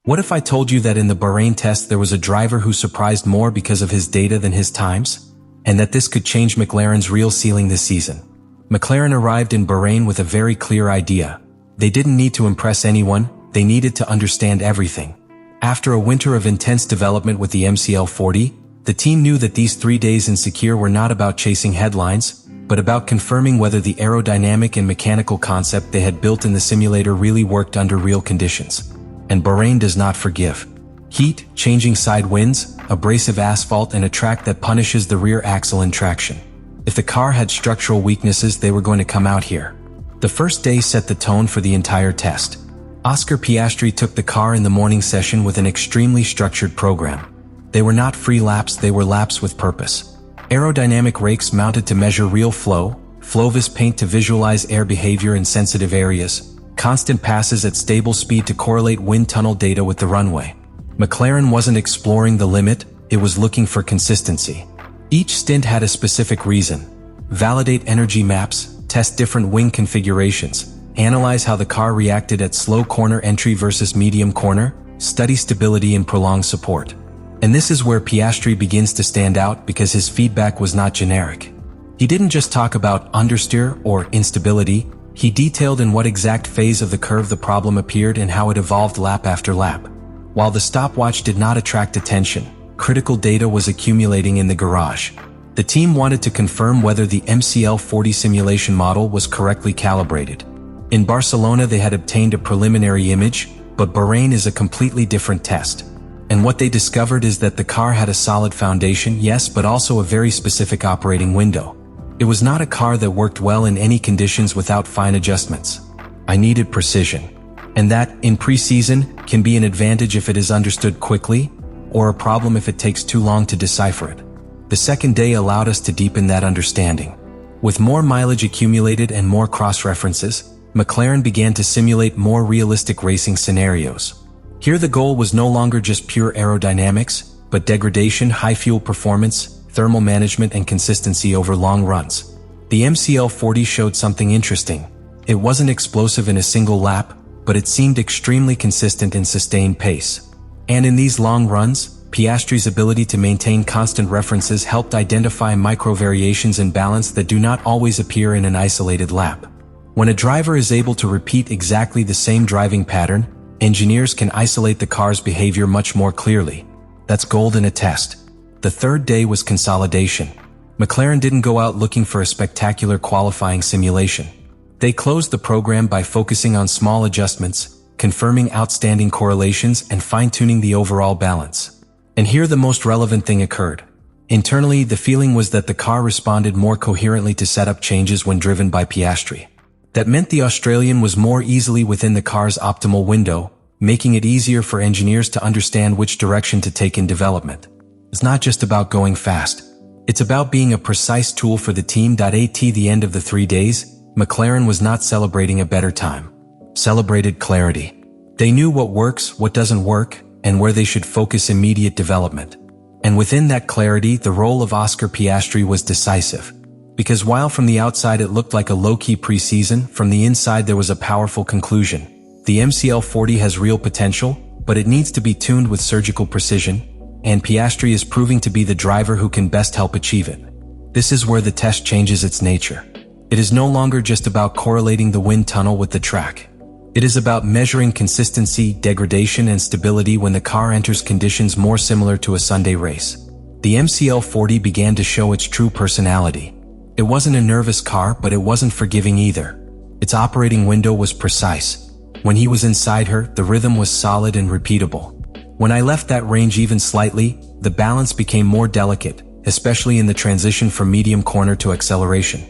What if I told you that in the Bahrain test there was a driver who surprised more because of his data than his times? And that this could change McLaren's real ceiling this season. McLaren arrived in Bahrain with a very clear idea. They didn't need to impress anyone, they needed to understand everything. After a winter of intense development with the MCL40, the team knew that these 3 days in Sakir were not about chasing headlines, but about confirming whether the aerodynamic and mechanical concept they had built in the simulator really worked under real conditions. And Bahrain does not forgive. Heat, changing side winds, abrasive asphalt, and a track that punishes the rear axle in traction. If the car had structural weaknesses, they were going to come out here. The first day set the tone for the entire test. Oscar Piastri took the car in the morning session with an extremely structured program. They were not free laps, they were laps with purpose. Aerodynamic rakes mounted to measure real flow, Flovis paint to visualize air behavior in sensitive areas, constant passes at stable speed to correlate wind tunnel data with the runway. McLaren wasn't exploring the limit, it was looking for consistency. Each stint had a specific reason. Validate energy maps, test different wing configurations, analyze how the car reacted at slow corner entry versus medium corner, study stability and prolonged support. And this is where Piastri begins to stand out because his feedback was not generic. He didn't just talk about understeer or instability, he detailed in what exact phase of the curve the problem appeared and how it evolved lap after lap. While the stopwatch did not attract attention, critical data was accumulating in the garage. The team wanted to confirm whether the MCL40 simulation model was correctly calibrated. In Barcelona they had obtained a preliminary image, but Bahrain is a completely different test. And what they discovered is that the car had a solid foundation, yes, but also a very specific operating window. It was not a car that worked well in any conditions without fine adjustments. I needed precision. And that, in preseason, can be an advantage if it is understood quickly, or a problem if it takes too long to decipher it. The second day allowed us to deepen that understanding. With more mileage accumulated and more cross-references, McLaren began to simulate more realistic racing scenarios. Here the goal was no longer just pure aerodynamics, but degradation, high fuel performance, thermal management and consistency over long runs. The MCL40 showed something interesting. It wasn't explosive in a single lap, but it seemed extremely consistent in sustained pace. And in these long runs, Piastri's ability to maintain constant references helped identify micro variations in balance that do not always appear in an isolated lap. When a driver is able to repeat exactly the same driving pattern, engineers can isolate the car's behavior much more clearly. That's gold in a test. The third day was consolidation. McLaren didn't go out looking for a spectacular qualifying simulation. They closed the program by focusing on small adjustments, confirming outstanding correlations and fine-tuning the overall balance. And here the most relevant thing occurred. Internally, the feeling was that the car responded more coherently to setup changes when driven by Piastri. That meant the Australian was more easily within the car's optimal window, making it easier for engineers to understand which direction to take in development. It's not just about going fast. It's about being a precise tool for the team. At the end of the 3 days, McLaren was not celebrating a better time. Celebrated clarity. They knew what works, what doesn't work, and where they should focus immediate development. And within that clarity, the role of Oscar Piastri was decisive. Because while from the outside it looked like a low-key preseason, from the inside there was a powerful conclusion. The MCL40 has real potential, but it needs to be tuned with surgical precision, and Piastri is proving to be the driver who can best help achieve it. This is where the test changes its nature. It is no longer just about correlating the wind tunnel with the track. It is about measuring consistency, degradation, and stability when the car enters conditions more similar to a Sunday race. The MCL40 began to show its true personality. It wasn't a nervous car, but it wasn't forgiving either. Its operating window was precise. When he was inside her, the rhythm was solid and repeatable. When I left that range even slightly, the balance became more delicate, especially in the transition from medium corner to acceleration.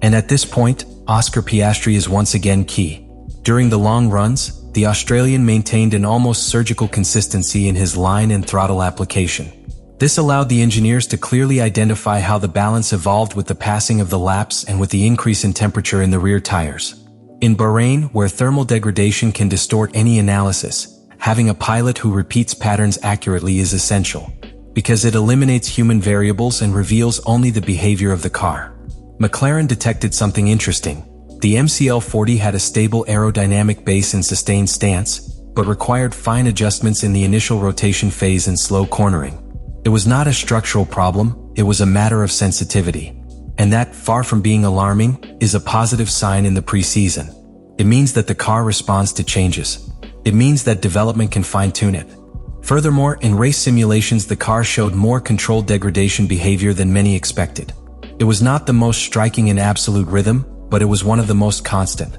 And at this point, Oscar Piastri is once again key. During the long runs, the Australian maintained an almost surgical consistency in his line and throttle application. This allowed the engineers to clearly identify how the balance evolved with the passing of the laps and with the increase in temperature in the rear tires. In Bahrain, where thermal degradation can distort any analysis, having a pilot who repeats patterns accurately is essential, because it eliminates human variables and reveals only the behavior of the car. McLaren detected something interesting. The MCL40 had a stable aerodynamic base and sustained stance, but required fine adjustments in the initial rotation phase and slow cornering. It was not a structural problem, it was a matter of sensitivity. And that, far from being alarming, is a positive sign in the preseason. It means that the car responds to changes. It means that development can fine-tune it. Furthermore, in race simulations the car showed more controlled degradation behavior than many expected. It was not the most striking in absolute rhythm, but it was one of the most constant.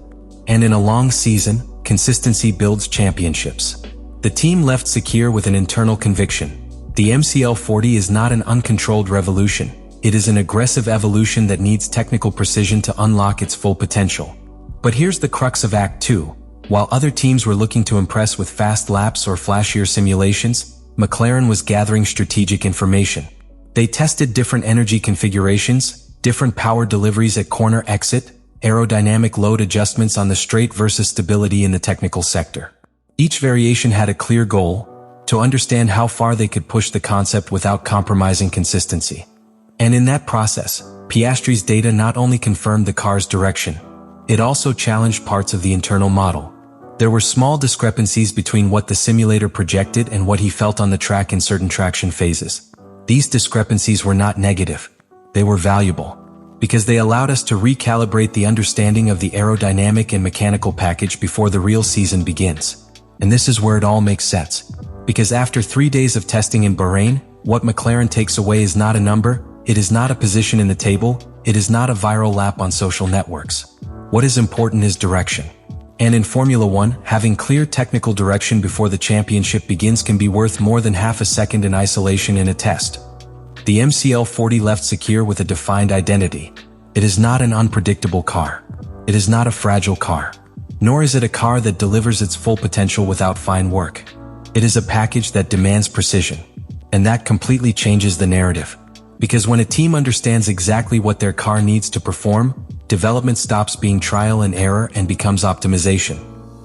And in a long season, consistency builds championships. The team left secure with an internal conviction. The MCL40 is not an uncontrolled revolution. It is an aggressive evolution that needs technical precision to unlock its full potential. But here's the crux of Act 2. While other teams were looking to impress with fast laps or flashier simulations, McLaren was gathering strategic information. They tested different energy configurations, different power deliveries at corner exit, aerodynamic load adjustments on the straight versus stability in the technical sector. Each variation had a clear goal: to understand how far they could push the concept without compromising consistency. And in that process, Piastri's data not only confirmed the car's direction, it also challenged parts of the internal model. There were small discrepancies between what the simulator projected and what he felt on the track in certain traction phases. These discrepancies were not negative. They were valuable, because they allowed us to recalibrate the understanding of the aerodynamic and mechanical package before the real season begins. And this is where it all makes sense. Because after 3 days of testing in Bahrain, what McLaren takes away is not a number, it is not a position in the table, it is not a viral lap on social networks. What is important is direction. And in Formula 1, having clear technical direction before the championship begins can be worth more than half a second in isolation in a test. The MCL40 left secure with a defined identity. It is not an unpredictable car. It is not a fragile car. Nor is it a car that delivers its full potential without fine work. It is a package that demands precision. And that completely changes the narrative. Because when a team understands exactly what their car needs to perform, development stops being trial and error and becomes optimization.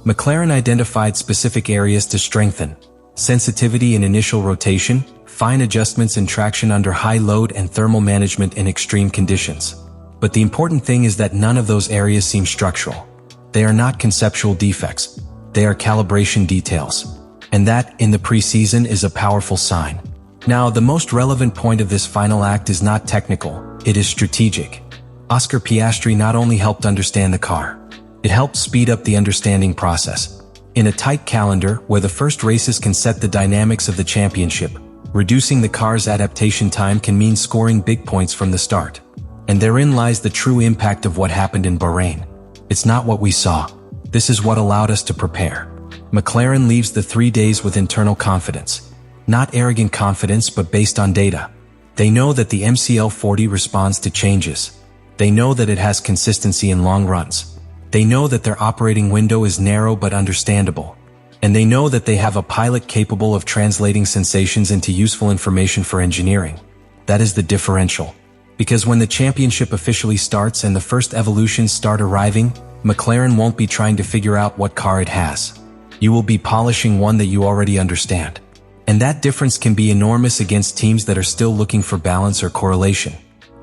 McLaren identified specific areas to strengthen: sensitivity in initial rotation, fine adjustments in traction under high load, and thermal management in extreme conditions. But the important thing is that none of those areas seem structural. They are not conceptual defects. They are calibration details. And that, in the preseason, is a powerful sign. Now, the most relevant point of this final act is not technical, it is strategic. Oscar Piastri not only helped understand the car, it helped speed up the understanding process. In a tight calendar, where the first races can set the dynamics of the championship, reducing the car's adaptation time can mean scoring big points from the start. And therein lies the true impact of what happened in Bahrain. It's not what we saw. This is what allowed us to prepare. McLaren leaves the 3 days with internal confidence. Not arrogant confidence, but based on data. They know that the MCL40 responds to changes. They know that it has consistency in long runs. They know that their operating window is narrow but understandable. And they know that they have a pilot capable of translating sensations into useful information for engineering. That is the differential. Because when the championship officially starts and the first evolutions start arriving, McLaren won't be trying to figure out what car it has. You will be polishing one that you already understand. And that difference can be enormous against teams that are still looking for balance or correlation.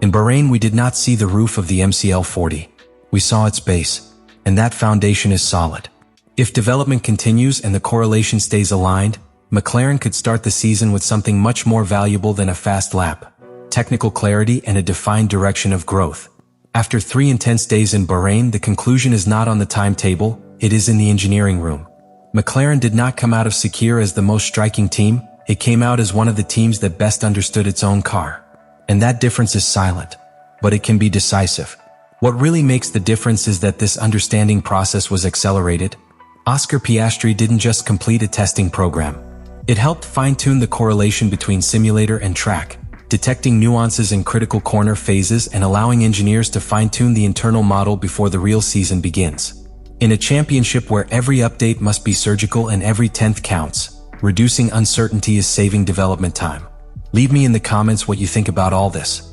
In Bahrain, we did not see the roof of the MCL40. We saw its base, and that foundation is solid. If development continues and the correlation stays aligned, McLaren could start the season with something much more valuable than a fast lap: technical clarity and a defined direction of growth. After 3 intense days in Bahrain, the conclusion is not on the timetable, it is in the engineering room. McLaren did not come out of secure as the most striking team, it came out as one of the teams that best understood its own car. And that difference is silent, but it can be decisive. What really makes the difference is that this understanding process was accelerated. Oscar Piastri didn't just complete a testing program. It helped fine-tune the correlation between simulator and track, detecting nuances in critical corner phases and allowing engineers to fine-tune the internal model before the real season begins. In a championship where every update must be surgical and every 10th counts, reducing uncertainty is saving development time. Leave me in the comments what you think about all this.